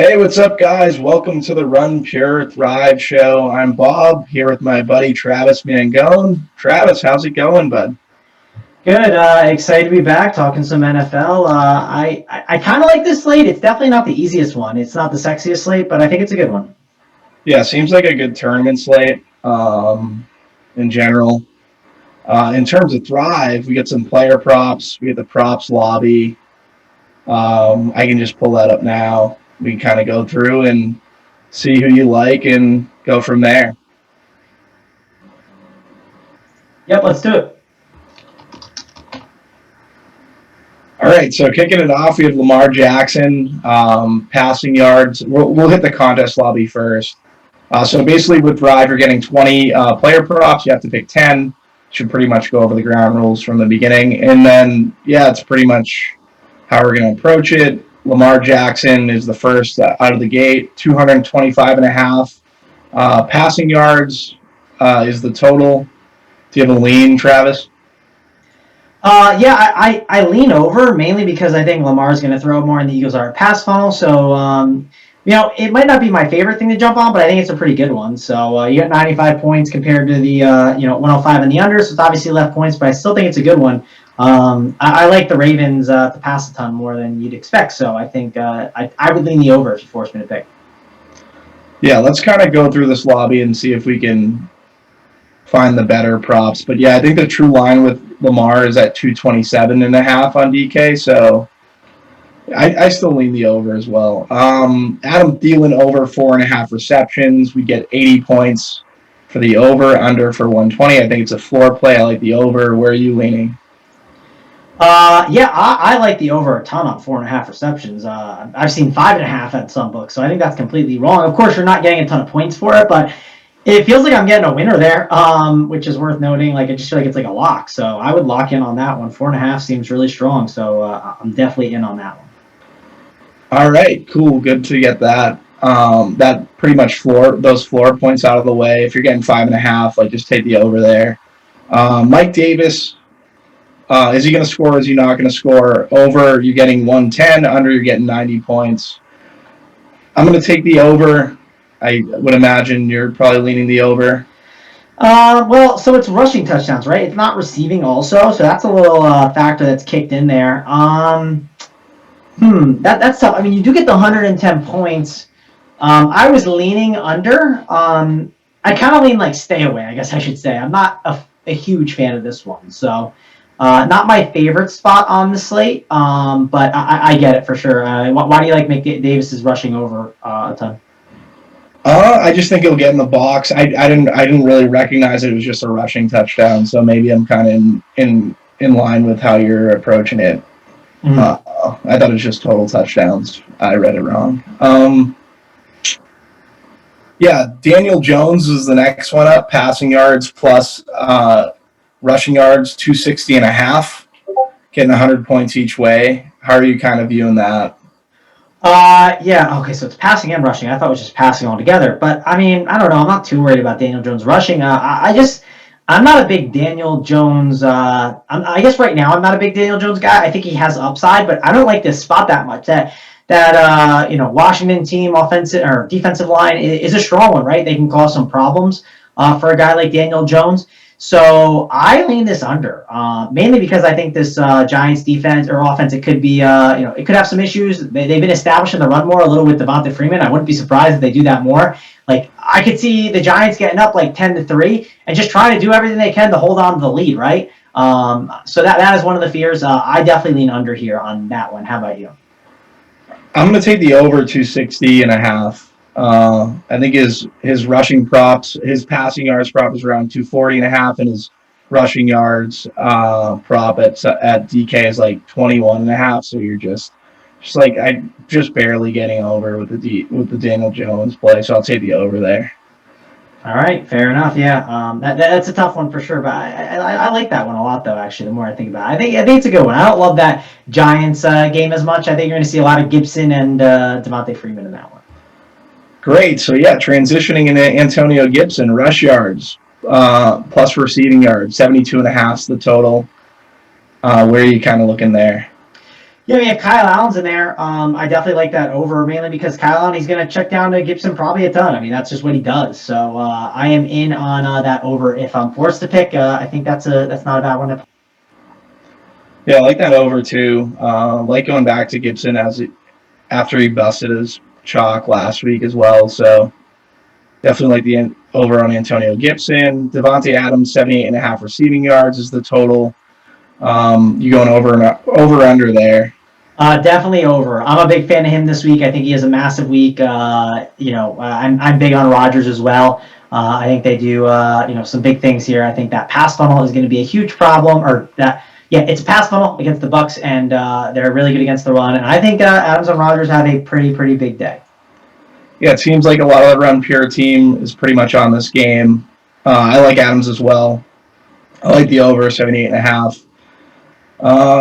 Hey, what's up, guys? Welcome to the Run Pure Thrive show. I'm Bob, here with my buddy Travis Mangone. Travis, how's it going, bud? Good. Excited to be back talking some NFL. I kind of like this slate. It's definitely not the easiest one. It's not the sexiest slate, but I think it's a good one. Yeah, seems like a good tournament slate in general. In terms of Thrive, we get some player props. We get the props lobby. I can just pull that up now. We can kind of go through and see who you like and go from there. Yep, let's do it. All right, so kicking it off, we have Lamar Jackson, passing yards. We'll hit the contest lobby first. So basically with Thrive, you're getting 20 player props. You have to pick 10. Should pretty much go over the ground rules from the beginning. And then, yeah, it's pretty much how we're going to approach it. Lamar Jackson is the first out of the gate, 225.5. Passing yards is the total. Do you have a lean, Travis? I lean over mainly because I think Lamar's going to throw more and the Eagles are a pass funnel. So, it might not be my favorite thing to jump on, but I think it's a pretty good one. So you got 95 points compared to the 105 in the under. So it's obviously left points, but I still think it's a good one. I like the Ravens to pass a ton more than you'd expect. So I think I would lean the over if you force me to pick. Yeah, let's kind of go through this lobby and see if we can find the better props. But yeah, I think the true line with Lamar is at 227.5 on DK. So I still lean the over as well. Adam Thielen over 4.5 receptions. We get 80 points for the over, under for 120. I think it's a floor play. I like the over. Where are you leaning? I like the over a ton on 4.5 receptions. I've seen 5.5 at some books, so I think that's completely wrong. Of course, you're not getting a ton of points for it, but it feels like I'm getting a winner there, which is worth noting. Like, I just feel like it's like a lock, so I would lock in on that one. 4.5 seems really strong, so I'm definitely in on that one. All right, cool. Good to get that. That pretty much those floor points out of the way. If you're getting 5.5, like just take the over there. Mike Davis. Is he going to score? Is he not going to score? Over, you're getting 110. Under, you're getting 90 points. I'm going to take the over. I would imagine you're probably leaning the over. So it's rushing touchdowns, right? It's not receiving also, so that's a little factor that's kicked in there. That's tough. I mean, you do get the 110 points. I was leaning under. I kind of lean like stay away, I guess I should say. I'm not a huge fan of this one, so... not my favorite spot on the slate, but I get it for sure. Why do you like Davis's rushing over a ton? I just think he'll get in the box. I didn't really recognize it was just a rushing touchdown, so maybe I'm kind of in line with how you're approaching it. Mm-hmm. I thought it was just total touchdowns. I read it wrong. Daniel Jones is the next one up. Passing yards plus rushing yards, 260.5, getting 100 points each way. How are you kind of viewing that? Okay, so it's passing and rushing. I thought it was just passing altogether. But, I mean, I don't know. I'm not too worried about Daniel Jones rushing. I'm not a big Daniel Jones. I guess right now I'm not a big Daniel Jones guy. I think he has upside, but I don't like this spot that much. That Washington team offensive or defensive line is a strong one, right? They can cause some problems for a guy like Daniel Jones. So I lean this under, mainly because I think this Giants defense or offense, it could be, it could have some issues. They've been establishing the run more a little with Davonte Freeman. I wouldn't be surprised if they do that more. Like, I could see the Giants getting up like 10-3 and just trying to do everything they can to hold on to the lead, right? So that is one of the fears. I definitely lean under here on that one. How about you? I'm going to take the over 260.5. I think his rushing props, his passing yards prop is around 240.5, and his rushing yards prop at DK is like 21.5. So you're just like I just barely getting over with the Daniel Jones play. So I'll take the over there. All right, fair enough. Yeah, that's a tough one for sure, but I like that one a lot though. Actually, the more I think about it, I think it's a good one. I don't love that Giants game as much. I think you're going to see a lot of Gibson and Davonte Freeman in that one. Great. So, transitioning into Antonio Gibson, rush yards plus receiving yards, 72.5 is the total. Where are you kind of looking there? Yeah, I mean, if Kyle Allen's in there, I definitely like that over, mainly because Kyle Allen, he's going to check down to Gibson probably a ton. I mean, that's just what he does. So I am in on that over. If I'm forced to pick, I think that's not a bad one to. Yeah, I like that over too. Like going back to Gibson after he busted his chalk last week as well. So definitely like the over on Antonio Gibson. Davonte Adams, 78.5 receiving yards is the total. You going over under there? Definitely over. I'm a big fan of him this week. I think he has a massive week. I'm big on Rodgers as well. I think they do some big things here. I think that pass funnel is going to be a huge problem. It's a pass funnel against the Bucs, and they're really good against the run. And I think Adams and Rodgers have a pretty big day. Yeah, it seems like a lot of the run pure team is pretty much on this game. I like Adams as well. I like the over 78.5.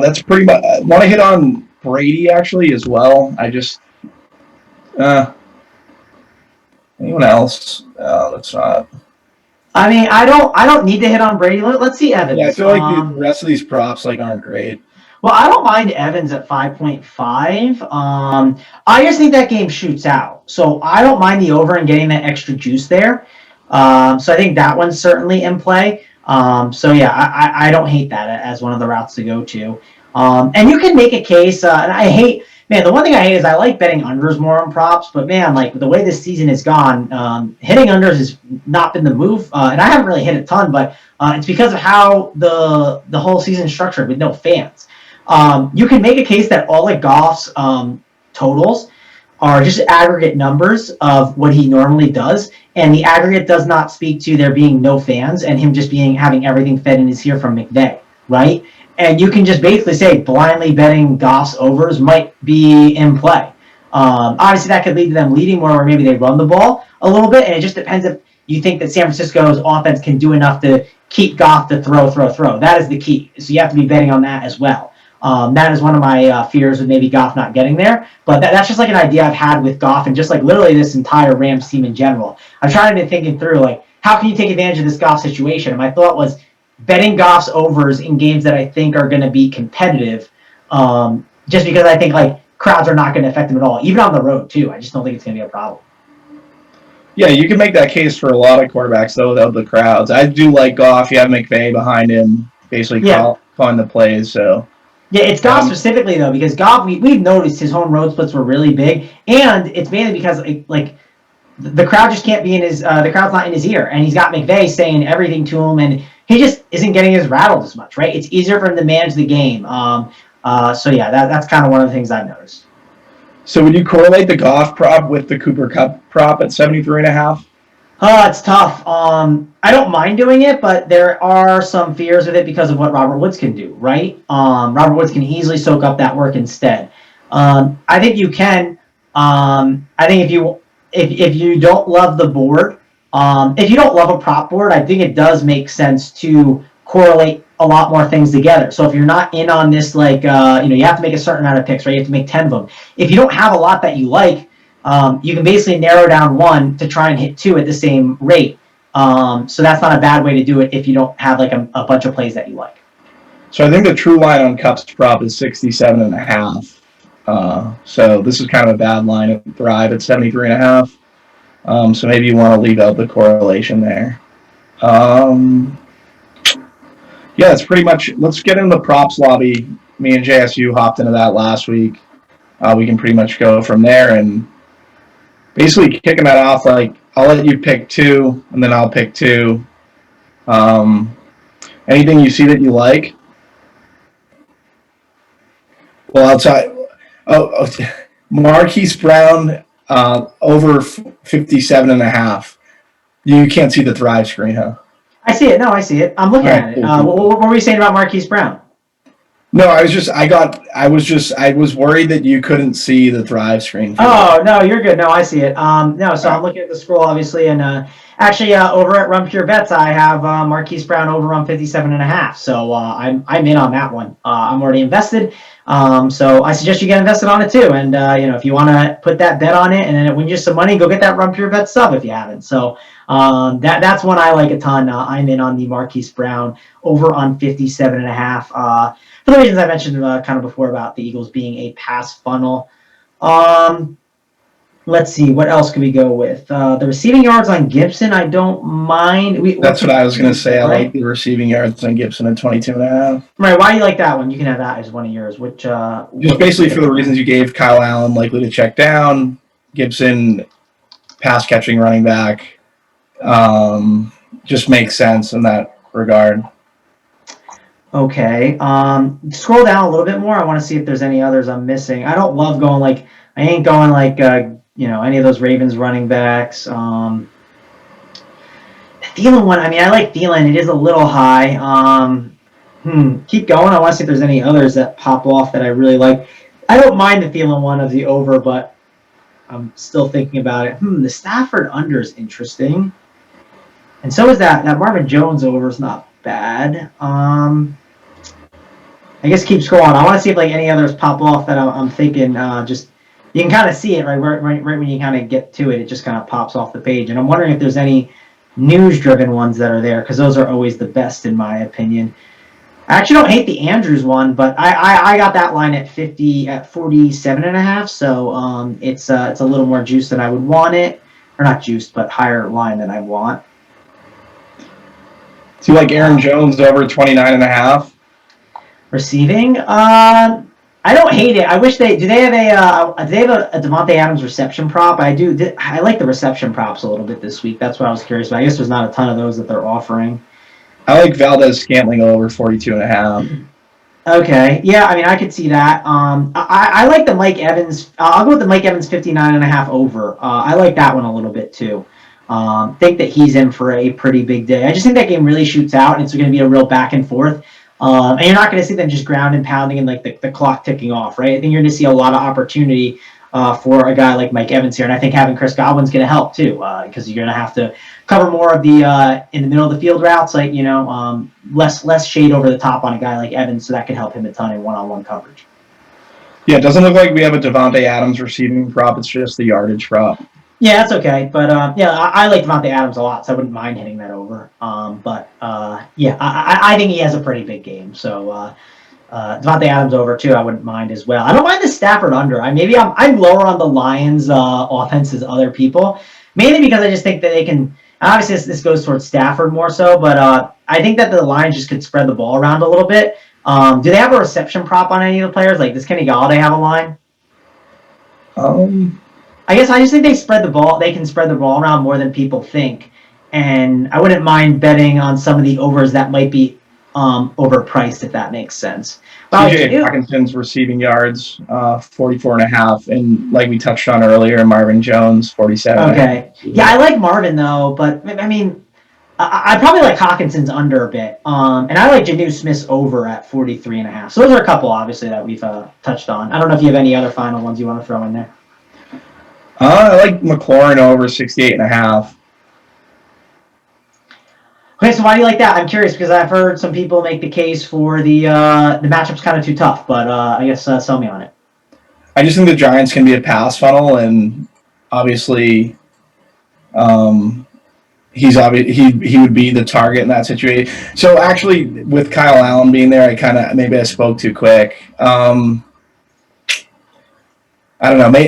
That's pretty much. I want to hit on Brady actually as well. I just anyone else? That's not. I mean, I don't need to hit on Brady. Let's see Evans. Yeah, I feel like the rest of these props aren't great. Well, I don't mind Evans at 5.5. I just think that game shoots out. So I don't mind the over and getting that extra juice there. So I think that one's certainly in play. I don't hate that as one of the routes to go to. And you can make a case, and the one thing I hate is I like betting unders more on props, but man, like the way this season has gone, hitting unders has not been the move. And I haven't really hit a ton, but it's because of how the whole season is structured with no fans. You can make a case that all of Goff's totals are just aggregate numbers of what he normally does, and the aggregate does not speak to there being no fans and him just having everything fed in his ear from McVay, right? And you can just basically say blindly betting Goff's overs might be in play. Obviously, that could lead to them leading more, where maybe they run the ball a little bit, and it just depends if you think that San Francisco's offense can do enough to keep Goff to throw. That is the key. So you have to be betting on that as well. That is one of my fears with maybe Goff not getting there. But that's just like an idea I've had with Goff and just like literally this entire Rams team in general. I'm trying to be thinking through, like, how can you take advantage of this Goff situation? And my thought was betting Goff's overs in games that I think are going to be competitive, just because I think like crowds are not going to affect him at all, even on the road too. I just don't think it's going to be a problem. Yeah, you can make that case for a lot of quarterbacks though without the crowds. I do like Goff. You have McVay behind him, basically calling the plays. So. Yeah, it's Goff specifically though, because Goff, we've noticed his home road splits were really big, and it's mainly because like the crowd just can't be in his the crowd's not in his ear, and he's got McVay saying everything to him, and he just isn't getting his rattled as much, right? It's easier for him to manage the game. That's kind of one of the things I've noticed. So would you correlate the Goff prop with the Cooper Kupp prop at 73.5? It's tough. I don't mind doing it, but there are some fears with it because of what Robert Woods can do, right? Robert Woods can easily soak up that work instead. I think you can. I think if you don't love the board, if you don't love a prop board, I think it does make sense to correlate a lot more things together. So if you're not in on this, you have to make a certain amount of picks, right? You have to make 10 of them. If you don't have a lot that you like, you can basically narrow down one to try and hit two at the same rate. So that's not a bad way to do it if you don't have like a bunch of plays that you like. So I think the true line on Kupp's prop is 67.5. So this is kind of a bad line at Thrive at 73.5. So maybe you want to leave out the correlation there. Yeah, it's pretty much. Let's get into the props lobby. Me and JSU hopped into that last week. We can pretty much go from there and basically kicking that off. Like, I'll let you pick two, and then I'll pick two. Anything you see that you like? Well, outside. Marquise Brown over 57.5. You can't see the Thrive screen, huh? I see it. No, I see it. I'm looking at it. What were you saying about Marquise Brown? No, I was worried that you couldn't see the Thrive screen. Oh, no, you're good. No, I see it. So I'm looking at the scroll, obviously, and Actually, over at Run Pure Bets, I have Marquise Brown over on 57.5. So I'm in on that one. I'm already invested. So I suggest you get invested on it too. And if you want to put that bet on it and then it wins you some money, go get that Run Pure Bet sub if you haven't. So that's one I like a ton. I'm in on the Marquise Brown over on 57.5. For the reasons I mentioned kind of before about the Eagles being a pass funnel. Let's see, what else could we go with? The receiving yards on Gibson, I don't mind. That's what I was going to say. I like the receiving yards on Gibson at 22.5. Right, why do you like that one? You can have that as one of yours. Which just basically for the reasons you gave. Kyle Allen likely to check down. Gibson, pass catching running back. Just makes sense in that regard. Okay. Scroll down a little bit more. I want to see if there's any others I'm missing. I don't love going like I ain't going like any of those Ravens running backs. The Thielen one, I mean, I like Thielen. It is a little high. Keep going. I want to see if there's any others that pop off that I really like. I don't mind the Thielen one of the over, but I'm still thinking about it. The Stafford under is interesting. And so is that Marvin Jones over is not bad. I guess keep scrolling. I want to see if like any others pop off that I'm thinking. Just you can kind of see it right when you kind of get to it. It just kind of pops off the page. And I'm wondering if there's any news-driven ones that are there because those are always the best in my opinion. I actually don't hate the Andrews one, but I got that line at 47.5. So it's a little more juice than I would want it, or not juiced, but higher line than I want. Do you like Aaron Jones over 29.5? Receiving? I don't hate it. I wish they have a Davonte Adams reception prop. I like the reception props a little bit this week. That's what I was curious about. I guess there's not a ton of those that they're offering. I like Valdez-Scantling over 42.5. Okay. Yeah, I mean, I could see that. I like the Mike Evans. I'll go with the Mike Evans 59.5 over. I like that one a little bit too. Think that he's in for a pretty big day. I just think that game really shoots out, and it's going to be a real back and forth. And you're not going to see them just ground and pounding and like the clock ticking off, right? I think you're going to see a lot of opportunity for a guy like Mike Evans here. And I think having Chris Godwin's going to help too, because you're going to have to cover more of the in the middle of the field routes, like less shade over the top on a guy like Evans, so that could help him a ton in one-on-one coverage. Yeah, it doesn't look like we have a Davonte Adams receiving prop. It's just the yardage prop. Yeah, that's okay. But I like Davonte Adams a lot, so I wouldn't mind hitting that over. I think he has a pretty big game. So Davonte Adams over too, I wouldn't mind as well. I don't mind the Stafford under. I'm lower on the Lions offense as other people, mainly because I just think that they can. Obviously, this goes towards Stafford more so, but I think that the Lions just could spread the ball around a little bit. Do they have a reception prop on any of the players? Like, does Kenny Galladay have a line? I guess I just think they spread the ball. They can spread the ball around more than people think, and I wouldn't mind betting on some of the overs that might be overpriced, if that makes sense. TJ Hawkinson's receiving yards, 44.5, and like we touched on earlier, Marvin Jones, 47. Okay, yeah, I like Marvin though, but I mean, I probably like Hawkinson's under a bit, and I like Janu Smith's over at 43.5. So those are a couple, obviously, that we've touched on. I don't know if you have any other final ones you want to throw in there. I like McLaurin over 68.5. Okay, so why do you like that? I'm curious because I've heard some people make the case for the matchup's kind of too tough, but I guess sell me on it. I just think the Giants can be a pass funnel, and obviously, he would be the target in that situation. So actually, with Kyle Allen being there, I spoke too quick. I don't know.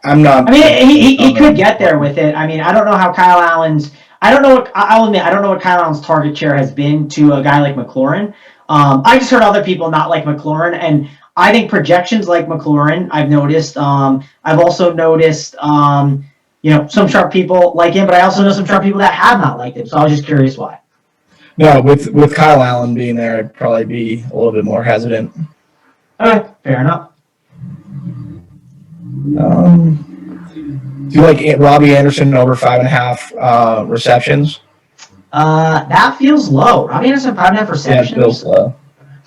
I'm not. I mean, he could get there with it. I mean, I don't know how Kyle Allen's. I'll admit, I don't know what Kyle Allen's target share has been to a guy like McLaurin. I just heard other people not like McLaurin, and I think projections like McLaurin, I've noticed. I've also noticed, some sharp people like him, but I also know some sharp people that have not liked him. So I was just curious why. No, with Kyle Allen being there, I'd probably be a little bit more hesitant. Okay, fair enough. Do you like Robbie Anderson over 5.5 receptions? That feels low. Robbie Anderson 5.5 receptions. Yeah, it feels low.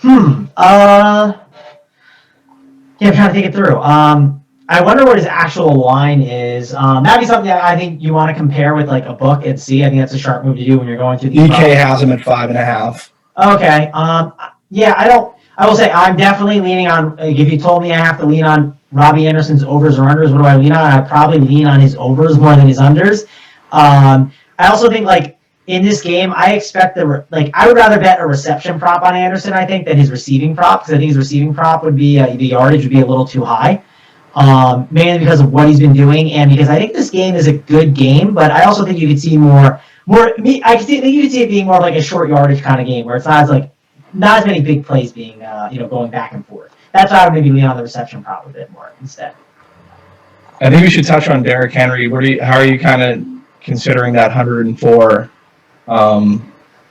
Yeah, I'm trying to think it through. I I wonder what his actual line is. That'd be something that I think you want to compare with like a book and see. I think that's a sharp move to do when you're going through these. DK has him at 5.5. Okay. Yeah, I will say I'm definitely leaning on. Like, if you told me I have to lean on Robbie Anderson's overs or unders, what do I lean on? I'd probably lean on his overs more than his unders. I also think like in this game, I expect I would rather bet a reception prop on Anderson, I think, than his receiving prop, because I think his receiving prop would be the yardage would be a little too high. Mainly because of what he's been doing, and because I think this game is a good game, but I also think you could see think you could see it being more like a short yardage kind of game where it's not as many big plays being going back and forth. That's why I would maybe lean on the reception prop a bit more instead. I think we should touch on Derrick Henry. How are you kind of considering that 104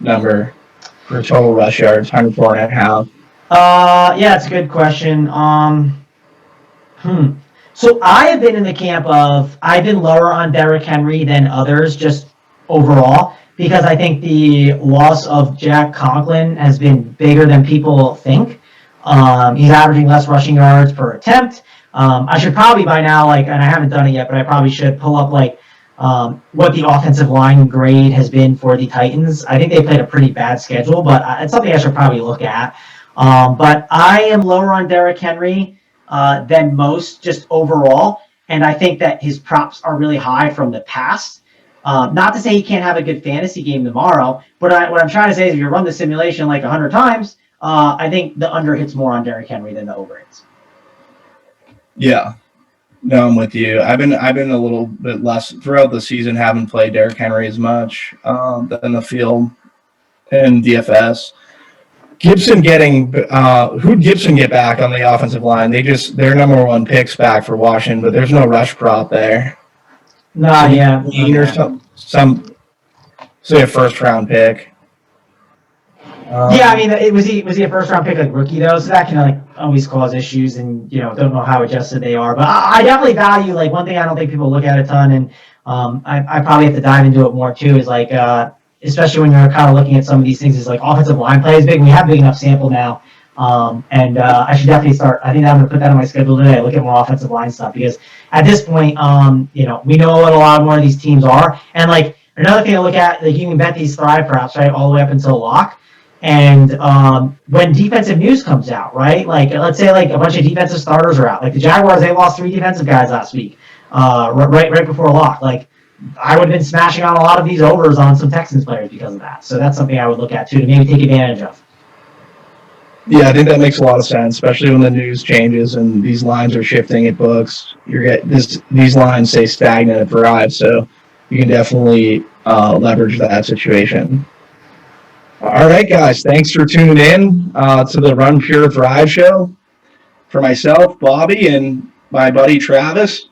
number for total rush yards, 104.5? Yeah, it's a good question. So I have been in the camp of I've been lower on Derrick Henry than others just overall because I think the loss of Jack Conklin has been bigger than people think. He's averaging less rushing yards per attempt. I should probably by now, and I haven't done it yet, but I probably should pull up what the offensive line grade has been for the Titans. I think they played a pretty bad schedule, but it's something I should probably look at. But I am lower on Derrick Henry than most just overall, and I think that his props are really high from the past. Not to say he can't have a good fantasy game tomorrow, but what I'm trying to say is if you run the simulation 100 times, I think the under hits more on Derrick Henry than the over hits. Yeah. No, I'm with you. I've been a little bit less throughout the season. Haven't played Derrick Henry as much than the field in DFS. Gibson who'd Gibson get back on the offensive line? Their number one pick's back for Washington, but there's no rush prop there. Some say a first round pick. Yeah, I mean, was he a first round pick rookie though? So that can always cause issues, and don't know how adjusted they are. But I definitely value one thing I don't think people look at a ton, and I probably have to dive into it more too. Is especially when you're kind of looking at some of these things, is offensive line play is big. We have big enough sample now, and I should definitely start. I think I'm going to put that on my schedule today. Look at more offensive line stuff because at this point, we know what a lot more of these teams are, and another thing to look at, you can bet these thrive props right all the way up until lock. And when defensive news comes out, right? Let's say a bunch of defensive starters are out. The Jaguars, they lost 3 defensive guys last week, right before lock. I would have been smashing on a lot of these overs on some Texans players because of that. So that's something I would look at too to maybe take advantage of. Yeah, I think that makes a lot of sense, especially when the news changes and these lines are shifting at books. These lines stay stagnant at Thrive, so you can definitely leverage that situation. All right, guys, thanks for tuning in to the Run Pure Thrive show. For myself, Bobby, and my buddy Travis,